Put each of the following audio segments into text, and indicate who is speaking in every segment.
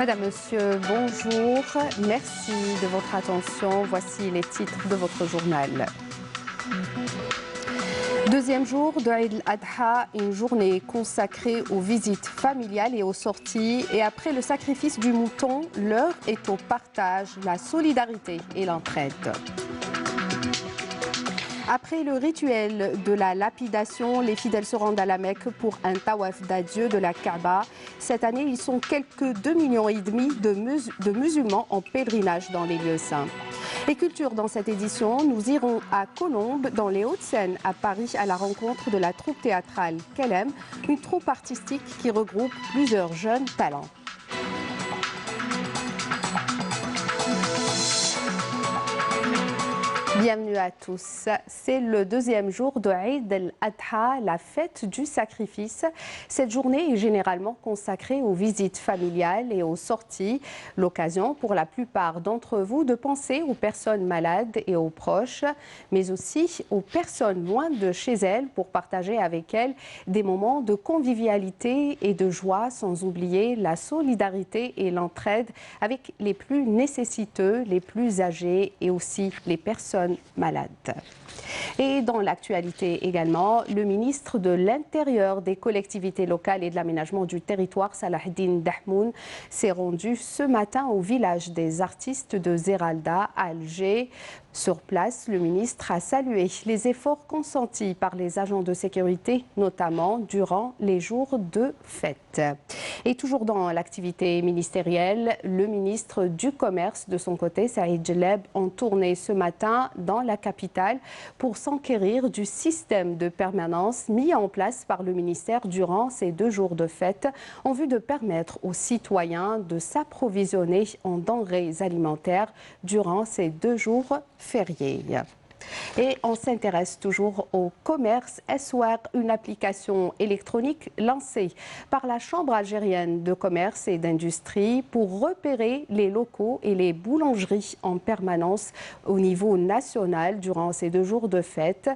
Speaker 1: Madame, Monsieur, bonjour. Merci de votre attention. Voici les titres de votre journal. Deuxième jour de Eid al-Adha, une journée consacrée aux visites familiales et aux sorties. Et après le sacrifice du mouton, l'heure est au partage, la solidarité et l'entraide. Après le rituel de la lapidation, les fidèles se rendent à la Mecque pour un tawaf d'adieu de la Kaaba. Cette année, ils sont quelques 2,5 millions de musulmans en pèlerinage dans les lieux saints. Et culture dans cette édition, nous irons à Colombes, dans les Hauts-de-Seine, à Paris, à la rencontre de la troupe théâtrale Kelem, une troupe artistique qui regroupe plusieurs jeunes talents. Bienvenue à tous. C'est le deuxième jour de Eid al-Adha, la fête du sacrifice. Cette journée est généralement consacrée aux visites familiales et aux sorties. L'occasion pour la plupart d'entre vous de penser aux personnes malades et aux proches, mais aussi aux personnes loin de chez elles pour partager avec elles des moments de convivialité et de joie, sans oublier la solidarité et l'entraide avec les plus nécessiteux, les plus âgés et aussi les personnes malades. Et dans l'actualité également, le ministre de l'Intérieur, des collectivités locales et de l'aménagement du territoire, Salahdine Dahmoun, s'est rendu ce matin au village des artistes de Zeralda, à Alger. Sur place, le ministre a salué les efforts consentis par les agents de sécurité, notamment durant les jours de fête. Et toujours dans l'activité ministérielle, le ministre du Commerce, de son côté, Saïd Jeleb, en tournée ce matin dans la capitale pour s'enquérir du système de permanence mis en place par le ministère durant ces 2 jours de fête en vue de permettre aux citoyens de s'approvisionner en denrées alimentaires durant ces 2 jours fériés. Et on s'intéresse toujours au commerce Eswar, une application électronique lancée par la Chambre algérienne de commerce et d'industrie pour repérer les locaux et les boulangeries en permanence au niveau national durant ces 2 jours de fête.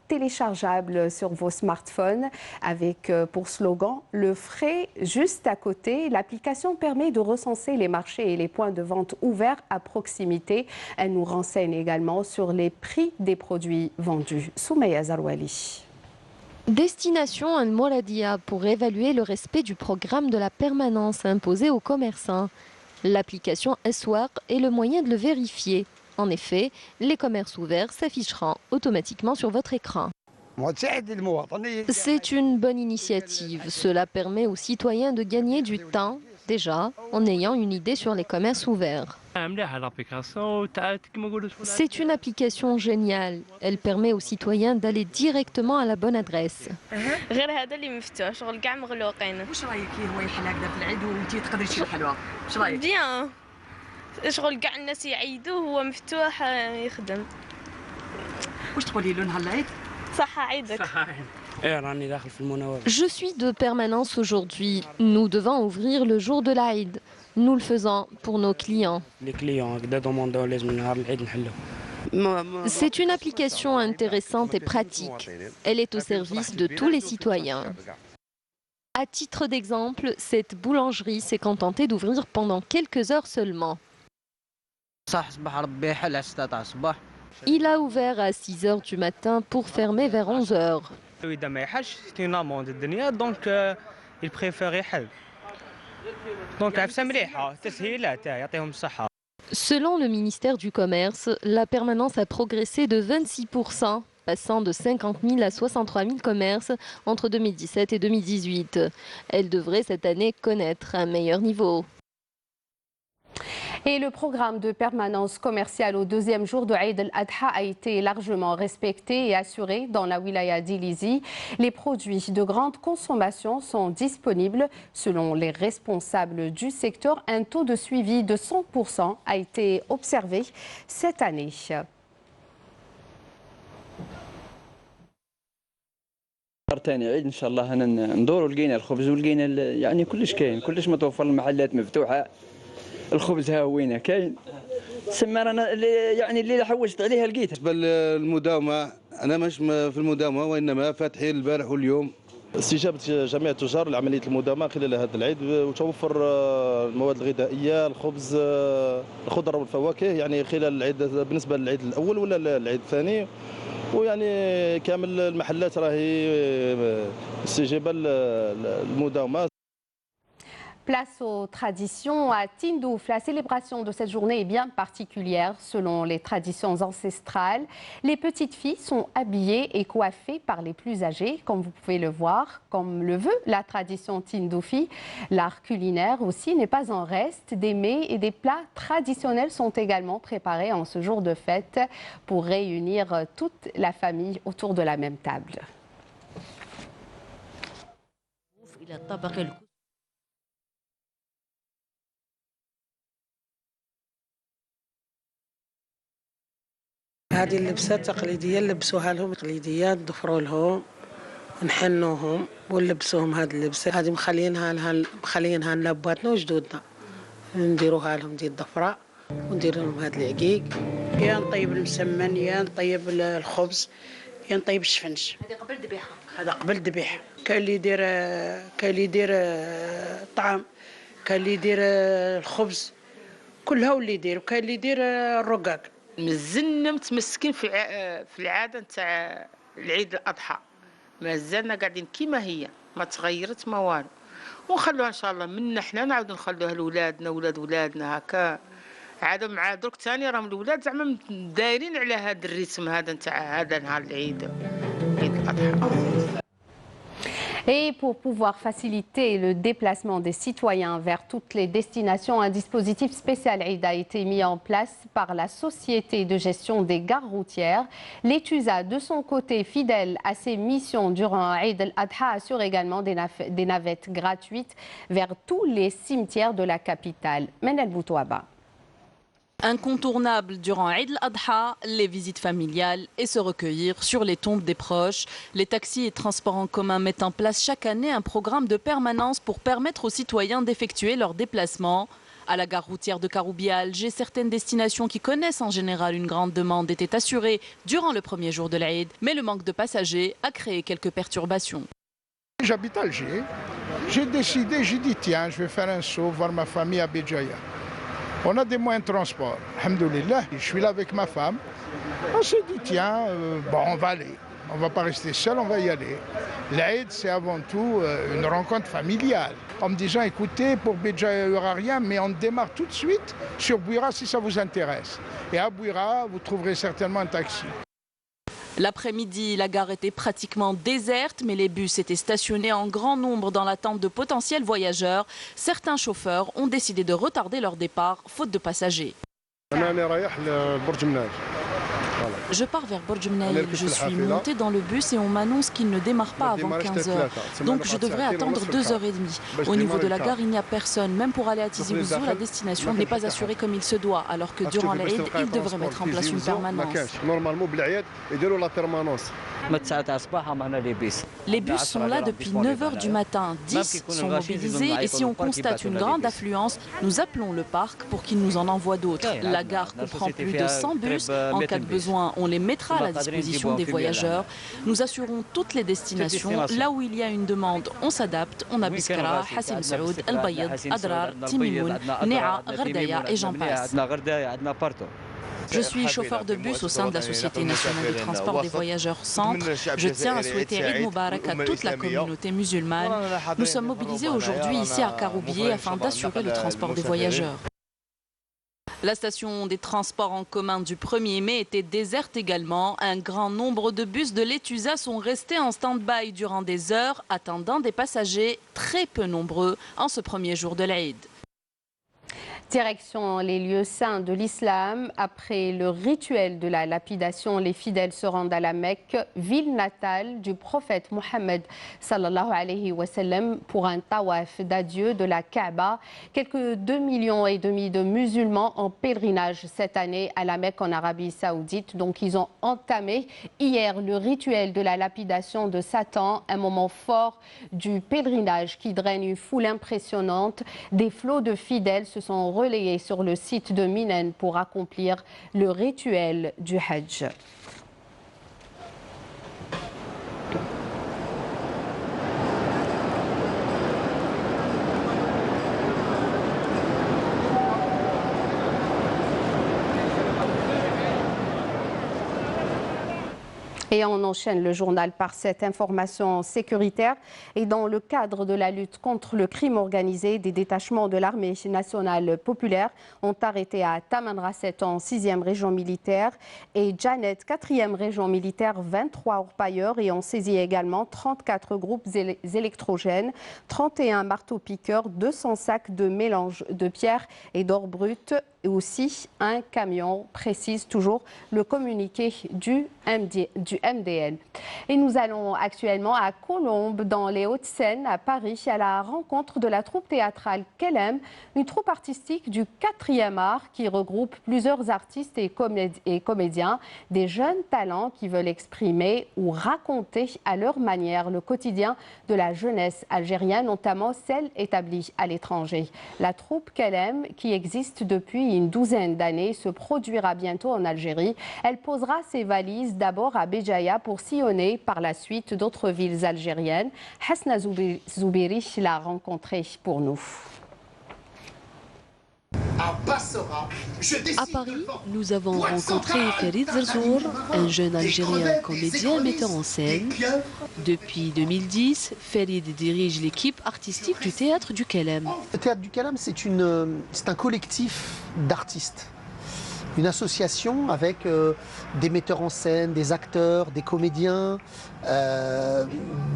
Speaker 1: Téléchargeable sur vos smartphones avec pour slogan « Le frais juste à côté ». L'application permet de recenser les marchés et les points de vente ouverts à proximité. Elle nous renseigne également sur les prix des produits vendus. Soumeya Zarouali.
Speaker 2: Destination Al-Mouradia pour évaluer le respect du programme de la permanence imposé aux commerçants. L'application Eswar est le moyen de le vérifier. En effet, les commerces ouverts s'afficheront automatiquement sur votre écran. C'est une bonne initiative. Cela permet aux citoyens de gagner du temps, déjà, en ayant une idée sur les commerces ouverts. C'est une application géniale. Elle permet aux citoyens d'aller directement à la bonne adresse.
Speaker 3: Bien. شغل كاع الناس يعيدوه هو مفتوح يخدم. واش تقولي له نهار العيد؟ صحة عيدك.
Speaker 2: Je suis de permanence aujourd'hui. Nous devons ouvrir le jour de l'Aïd. Nous le faisons pour nos clients. C'est une application intéressante et pratique. Elle est au service de tous les citoyens. À titre d'exemple, cette boulangerie s'est contentée d'ouvrir pendant quelques heures seulement. Il a ouvert à 6 h du matin pour fermer vers 11 h. Selon le ministère du Commerce, la permanence a progressé de 26%, passant de 50 000 à 63 000 commerces entre 2017 et 2018. Elle devrait cette année connaître un meilleur niveau.
Speaker 1: Et le programme de permanence commerciale au 2e jour de Eid al-Adha a été largement respecté et assuré dans la wilaya d'Ilizi. Les produits de grande consommation sont disponibles. Selon les responsables du secteur, un taux de suivi de 100% a été observé cette année.
Speaker 4: ثاني عيد ان شاء الله ندوروا لقينا الخبز ولقينا يعني كلش كاين كلش متوفر المحلات مفتوحه الخبز ها وينه كاين سما انا يعني اللي حوجت عليها لقيتها.
Speaker 5: بالنسبه للمداومه انا مش في المداومه وانما فاتحين البارح واليوم استجابة جميع التجار لعملية المداومة خلال هذا العيد وتوفر المواد الغذائية، الخبز، الخضر والفواكه يعني خلال العيد بالنسبة للعيد الأول ولا العيد الثاني، ويعني كامل المحلات راهي استجابة للمداومة.
Speaker 1: Place aux traditions à Tindouf. La célébration de cette journée est bien particulière selon les traditions ancestrales. Les petites filles sont habillées et coiffées par les plus âgés, comme vous pouvez le voir, comme le veut la tradition Tindoufi. L'art culinaire aussi n'est pas en reste. Des mets et des plats traditionnels sont également préparés en ce jour de fête pour réunir toute la famille autour de la même table.
Speaker 6: هذه اللبسات تقليدية نلبسوها لهم تقليدية، نضفروا لهم نحنوهم ونلبسوهم هذه اللبسة. هذه مخلينها لاباتنا وجدودنا، نديروها لهم ديال الضفرة وندير لهم هذا العقيق. يا نطيب المسمن يا نطيب الخبز يا نطيب الشفنش.
Speaker 7: هذه قبل الذبيحة.
Speaker 6: هذا قبل الذبيحة. كاين اللي يدير الطعام، كاين اللي يدير الخبز، كلها واللي يدير، وكاين اللي يدير الرقاق.
Speaker 7: مازلنا متمسكين في العاده نتاع العيد الاضحى، مازلنا قاعدين كيما هي، ما تغيرت ما والو، ونخلوها ان شاء الله منا حنا نعاودوا نخلوها لولادنا ولاد ولادنا هكا. عاد مع درك ثاني راهم الولاد زعما دايرين على هذا الريتم هذا نتاع هذا نهار العيد، عيد الاضحى.
Speaker 1: Et pour pouvoir faciliter le déplacement des citoyens vers toutes les destinations, un dispositif spécial Eid a été mis en place par la Société de gestion des gares routières. L'ETUSA, de son côté, fidèle à ses missions durant Eid al-Adha, assure également des navettes gratuites vers tous les cimetières de la capitale. Menel Boutouaba.
Speaker 8: Incontournable durant Eid al-Adha, les visites familiales et se recueillir sur les tombes des proches. Les taxis et transports en commun mettent en place chaque année un programme de permanence pour permettre aux citoyens d'effectuer leurs déplacements. À la gare routière de Karoubi à Alger, certaines destinations qui connaissent en général une grande demande étaient assurées durant le premier jour de l'Eid, mais le manque de passagers a créé quelques perturbations.
Speaker 9: J'habite Alger, j'ai décidé, j'ai dit tiens, je vais faire un saut voir ma famille à Béjaïa. On a des moyens de transport, alhamdoulilah. Je suis là avec ma femme. On s'est dit, tiens, bon, on va aller. On ne va pas rester seul, on va y aller. L'Aïd, c'est avant tout une rencontre familiale. En me disant, écoutez, pour Béjaïa, il n'y aura rien, mais on démarre tout de suite sur Bouira si ça vous intéresse. Et à Bouira, vous trouverez certainement un taxi.
Speaker 8: L'après-midi, la gare était pratiquement déserte, mais les bus étaient stationnés en grand nombre dans l'attente de potentiels voyageurs. Certains chauffeurs ont décidé de retarder leur départ, faute de passagers. Je pars vers Borj Mnaïl. Je suis monté dans le bus et on m'annonce qu'il ne démarre pas avant 15 h. Donc je devrais attendre 2h30. Au niveau de la gare, il n'y a personne. Même pour aller à Tizi Ouzou, la destination n'est pas assurée comme il se doit. Alors que durant l'Aïd, il devrait mettre en place une permanence. Les bus sont là depuis 9 h du matin. 10 sont mobilisés et si on constate une grande affluence, nous appelons le parc pour qu'il nous en envoie d'autres. La gare comprend plus de 100 bus. En cas de besoin, on les mettra à la disposition des voyageurs. Nous assurons toutes les destinations. Là où il y a une demande, on s'adapte. On a Biskra, Hassim Saoud, El Bayad, Adrar, Timimoun, Néa, Gardaya et j'en passe. Je suis chauffeur de bus au sein de la Société nationale de transport des voyageurs Centre. Je tiens à souhaiter Eid Moubarak à toute la communauté musulmane. Nous sommes mobilisés aujourd'hui ici à Karoubié afin d'assurer le transport des voyageurs. La station des transports en commun du 1er mai était déserte également. Un grand nombre de bus de l'ETUSA sont restés en stand-by durant des heures, attendant des passagers très peu nombreux en ce premier jour de l'Aïd.
Speaker 1: Direction les lieux saints de l'islam. Après le rituel de la lapidation, les fidèles se rendent à la Mecque, ville natale du prophète Mohammed sallallahu alayhi wa sallam, pour un tawaf d'adieu de la Kaaba. Quelques 2,5 millions de musulmans en pèlerinage cette année à la Mecque en Arabie Saoudite. Donc ils ont entamé hier le rituel de la lapidation de Satan, un moment fort du pèlerinage qui draine une foule impressionnante. Des flots de fidèles se sont relayés sur le site de Minen pour accomplir le rituel du Hajj. Et on enchaîne le journal par cette information sécuritaire. Et dans le cadre de la lutte contre le crime organisé, des détachements de l'armée nationale populaire ont arrêté à Tamanrasset en 6e région militaire et Janet, 4e région militaire, 23 orpailleurs et ont saisi également 34 groupes électrogènes, 31 marteaux-piqueurs, 200 sacs de mélange de pierres et d'or brut et aussi un camion, précise toujours le communiqué du MDN. Et nous allons actuellement à Colombes, dans les Hauts-de-Seine, à Paris, à la rencontre de la troupe théâtrale Kelem, une troupe artistique du 4e art qui regroupe plusieurs artistes et comédiens, des jeunes talents qui veulent exprimer ou raconter à leur manière le quotidien de la jeunesse algérienne, notamment celle établie à l'étranger. La troupe Kelem, qui existe depuis une douzaine d'années, se produira bientôt en Algérie. Elle posera ses valises d'abord à Béjaïa pour sillonner par la suite d'autres villes algériennes. Hasna Zoubiri l'a rencontré pour nous.
Speaker 10: À Paris, nous avons rencontré Farid Zerzour, un jeune Algérien comédien et metteur en scène. Depuis 2010, Farid dirige l'équipe artistique du Théâtre du Kelem.
Speaker 11: Le Théâtre du Kelem, c'est un collectif d'artistes. Une association avec des metteurs en scène, des acteurs, des comédiens,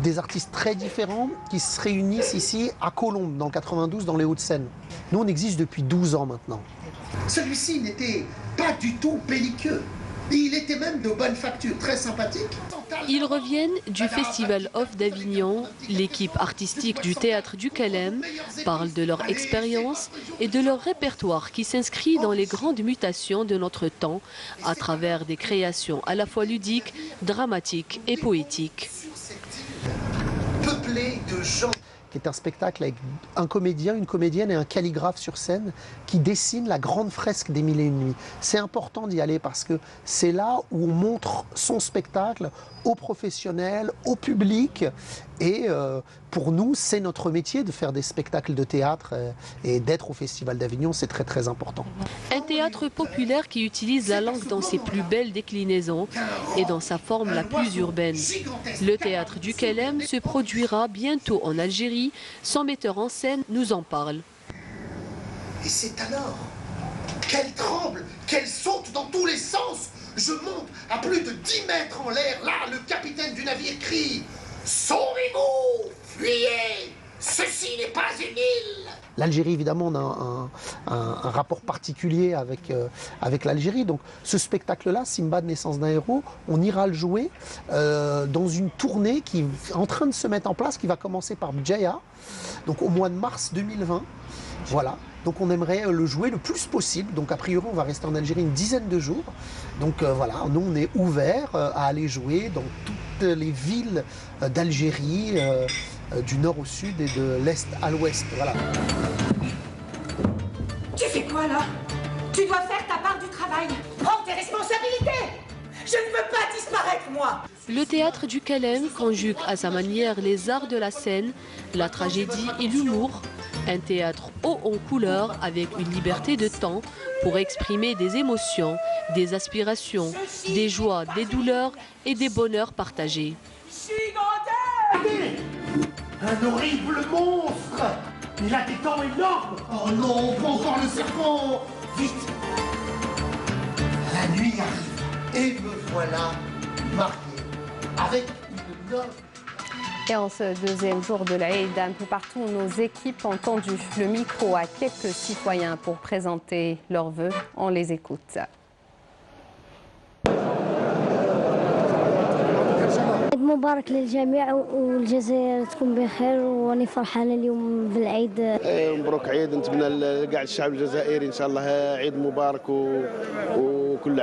Speaker 11: des artistes très différents qui se réunissent ici à Colombes, dans le 92, dans les Hauts-de-Seine. Nous, on existe depuis 12 ans maintenant.
Speaker 12: Celui-ci n'était pas du tout belliqueux. Il était même de bonne facture, très sympathique.
Speaker 10: Ils reviennent du Festival Off d'Avignon. L'équipe artistique du Théâtre du Kelem parle de leur expérience et de leur répertoire qui s'inscrit dans les grandes mutations de notre temps à travers des créations à la fois ludiques, dramatiques et poétiques.
Speaker 12: Peuplé de gens.
Speaker 11: Qui est un spectacle avec un comédien, une comédienne et un calligraphe sur scène qui dessine la grande fresque des Mille et une nuits. C'est important d'y aller parce que c'est là où on montre son spectacle aux professionnels, au public. Et pour nous, c'est notre métier de faire des spectacles de théâtre et d'être au Festival d'Avignon, c'est très très important.
Speaker 10: Un théâtre populaire qui utilise la langue dans ses plus belles déclinaisons et dans sa forme la plus urbaine. Le Théâtre du Kelem se produira bientôt en Algérie. Son metteur en scène nous en parle.
Speaker 12: Et c'est alors qu'elle tremble, qu'elle saute dans tous les sens. Je monte à plus de 10 mètres en l'air. Là, le capitaine du navire crie « Sauvez-vous, fuyez, ceci n'est pas une île !»
Speaker 11: L'Algérie, évidemment, on a un rapport particulier avec l'Algérie. Donc ce spectacle-là, Simba de naissance d'un héros, on ira le jouer dans une tournée qui est en train de se mettre en place, qui va commencer par Béjaïa, donc au mois de mars 2020. Voilà. Donc on aimerait le jouer le plus possible. Donc a priori, on va rester en Algérie une dizaine de jours. Donc voilà, nous on est ouverts à aller jouer dans toutes les villes d'Algérie, du nord au sud et de l'est à l'ouest. Voilà.
Speaker 13: Tu fais quoi là? Tu dois faire ta part du travail. Prends tes responsabilités. Je ne veux pas disparaître, moi.
Speaker 10: Le Théâtre du Kelem conjugue à sa manière les arts de la scène, la tragédie et l'humour. Un théâtre haut en couleurs avec une liberté de temps pour exprimer des émotions, des aspirations, des joies, des douleurs et des bonheurs partagés.
Speaker 12: Un horrible monstre! Il a des dents énormes! Oh non, pas encore le serpent! Vite! La nuit arrive et me voilà marié avec une noble.
Speaker 1: Et en ce deuxième jour de l'Aïd, un peu partout, nos équipes ont tendu le micro à quelques citoyens pour présenter leurs vœux. On les écoute.
Speaker 14: عيد مبارك للجميع والجزائر تكون بخير واني فرحانه اليوم بالعيد.
Speaker 15: مبروك عيد، نتمنى لكاع الشعب الجزائري ان شاء الله عيد مبارك وكل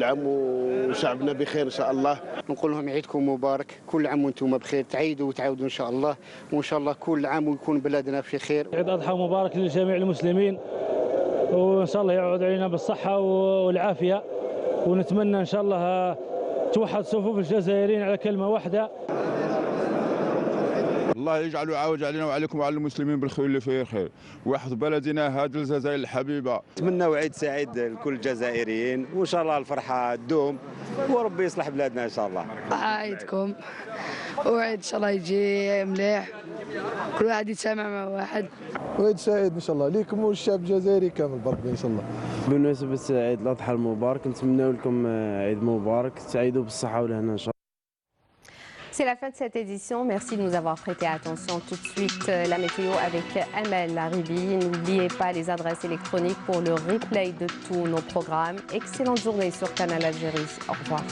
Speaker 15: عام وشعبنا بخير ان شاء الله.
Speaker 16: نقول لهم عيدكم مبارك، كل عام وانتم بخير، تعيدوا وتعاودوا ان شاء الله، وان شاء الله كل عام ويكون بلادنا في خير.
Speaker 17: عيد اضحى مبارك لجميع المسلمين وان شاء الله يعود علينا بالصحه والعافيه، ونتمنى ان شاء الله توحد صفوف الجزائريين على كلمة واحدة.
Speaker 18: الله يجعله يعاود علينا وعليكم وعلى المسلمين بالخير اللي فيه الخير، ويحفظ بلدنا هذه الجزائر الحبيبه.
Speaker 19: نتمنى عيد سعيد لكل الجزائريين، وان شاء الله الفرحه تدوم وربي يصلح بلادنا ان شاء الله.
Speaker 20: عيدكم وعيد ان شاء الله يجي مليح، كل واحد يتسامع مع واحد.
Speaker 21: وعيد سعيد ان شاء الله ليكم والشعب الجزائري كامل بربي ان شاء الله.
Speaker 22: بمناسبه عيد الاضحى المبارك نتمنى لكم عيد مبارك، تعيدوا بالصحه والهنا ان شاء الله.
Speaker 1: C'est la fin de cette édition. Merci de nous avoir prêté attention. Tout de suite, la météo avec Amel Laribi. N'oubliez pas les adresses électroniques pour le replay de tous nos programmes. Excellente journée sur Canal Algérie. Au revoir.